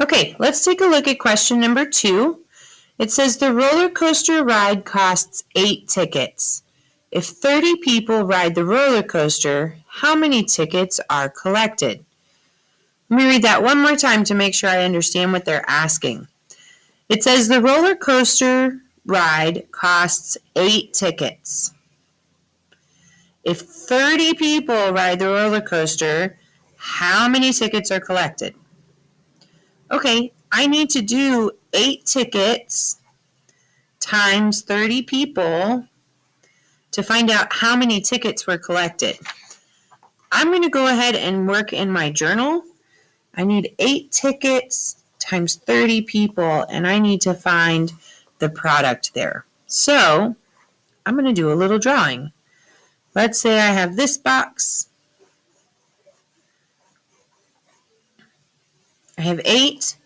Okay, let's take a look at question number 2. It says the roller coaster ride costs 8 tickets. If 30 people ride the roller coaster, how many tickets are collected? Let me read that one more time to make sure I understand what they're asking. It says the roller coaster ride costs 8 tickets. If 30 people ride the roller coaster, how many tickets are collected? Okay, I need to do 8 tickets times 30 people to find out how many tickets were collected. I'm going to go ahead and work in my journal. I need 8 tickets times 30 people, and I need to find the product there. So I'm going to do a little drawing. Let's say I have this box. I have 8,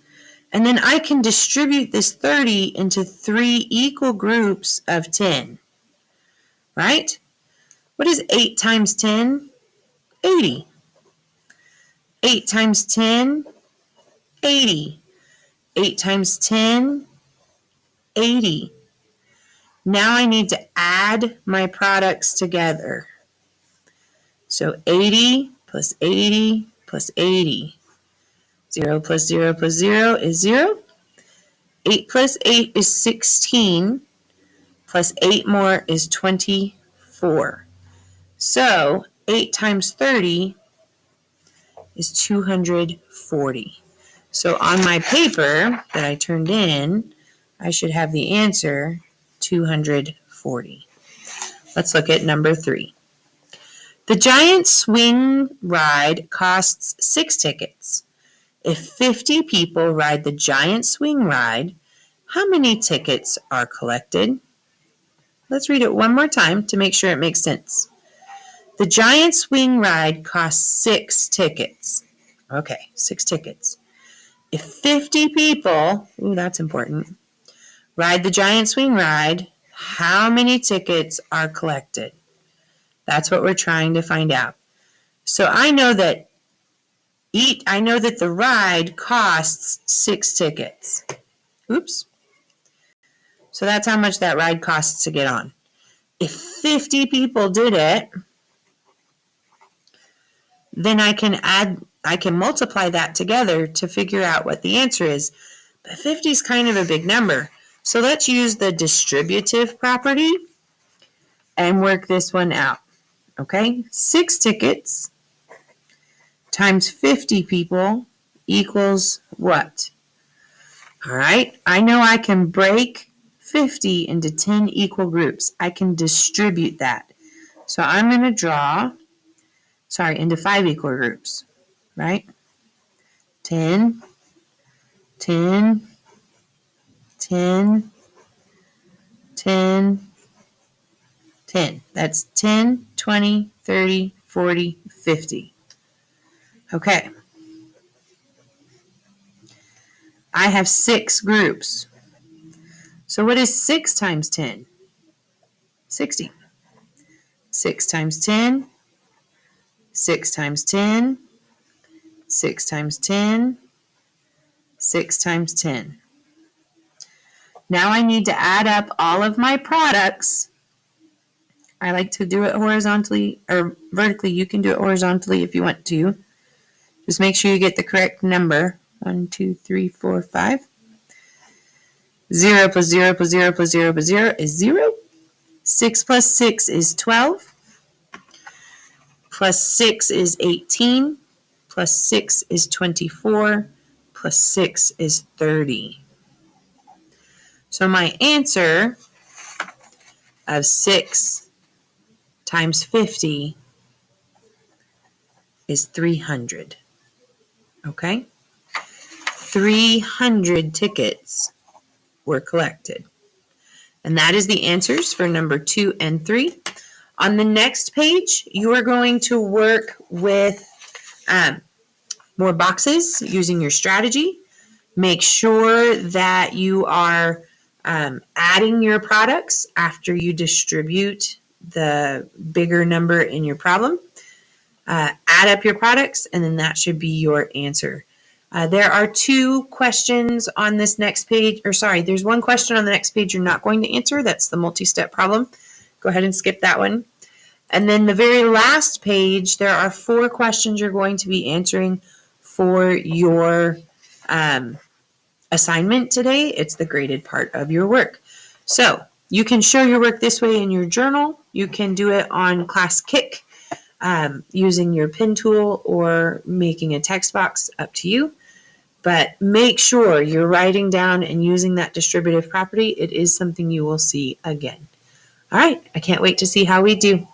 and then I can distribute this 30 into 3 equal groups of 10, right? What is 8 times 10? 80. 8 times 10, 80. 8 times 10, 80. Now I need to add my products together. So 80 plus 80 plus 80. 0 plus 0 plus 0 is 0. 8 plus 8 is 16. Plus 8 more is 24. So 8 times 30 is 240. So on my paper that I turned in, I should have the answer 240. Let's look at number 3. The giant swing ride costs 6 tickets. If 50 people ride the giant swing ride, how many tickets are collected? Let's read it one more time to make sure it makes sense. The giant swing ride costs 6 tickets. Okay, 6 tickets. If 50 people, that's important, ride the giant swing ride, how many tickets are collected? That's what we're trying to find out. So I know that the ride costs 6 tickets. Oops. So that's how much that ride costs to get on. If 50 people did it, then I can multiply that together to figure out what the answer is. But 50 is kind of a big number. So let's use the distributive property and work this one out. Okay, 6 tickets times 50 people equals what? All right, I know I can break 50 into 10 equal groups. I can distribute that. So I'm going to draw, into 5 equal groups, right? 10, 10, 10, 10, 10. That's 10, 20, 30, 40, 50. Okay. I have 6 groups. So what is 6 times 10? 60. 6 times 10, 6 times 10, 6 times 10, 6 times 10. Now I need to add up all of my products. I like to do it horizontally or vertically. You can do it horizontally if you want to. Just make sure you get the correct number. 1, 2, 3, 4, 5. 0 plus 0 plus 0 plus 0 plus 0 is 0. 6 plus 6 is 12. Plus 6 is 18. Plus 6 is 24. Plus 6 is 30. So my answer of 6 times 50 is 300. Okay? 300 tickets were collected. And that is the answers for number 2 and 3. On the next page, you are going to work with more boxes using your strategy. Make sure that you are adding your products after you distribute the bigger number in your problem. Add up your products, and then that should be your answer. There are 2 questions on this next page, or sorry, there's 1 question on the next page you're not going to answer. That's the multi-step problem. Go ahead and skip that one. And then the very last page, there are 4 questions you're going to be answering for your assignment today. It's the graded part of your work. So you can show your work this way in your journal. You can do it on Classkick using your pen tool or making a text box, up to you. But make sure you're writing down and using that distributive property. It is something you will see again. All right, I can't wait to see how we do.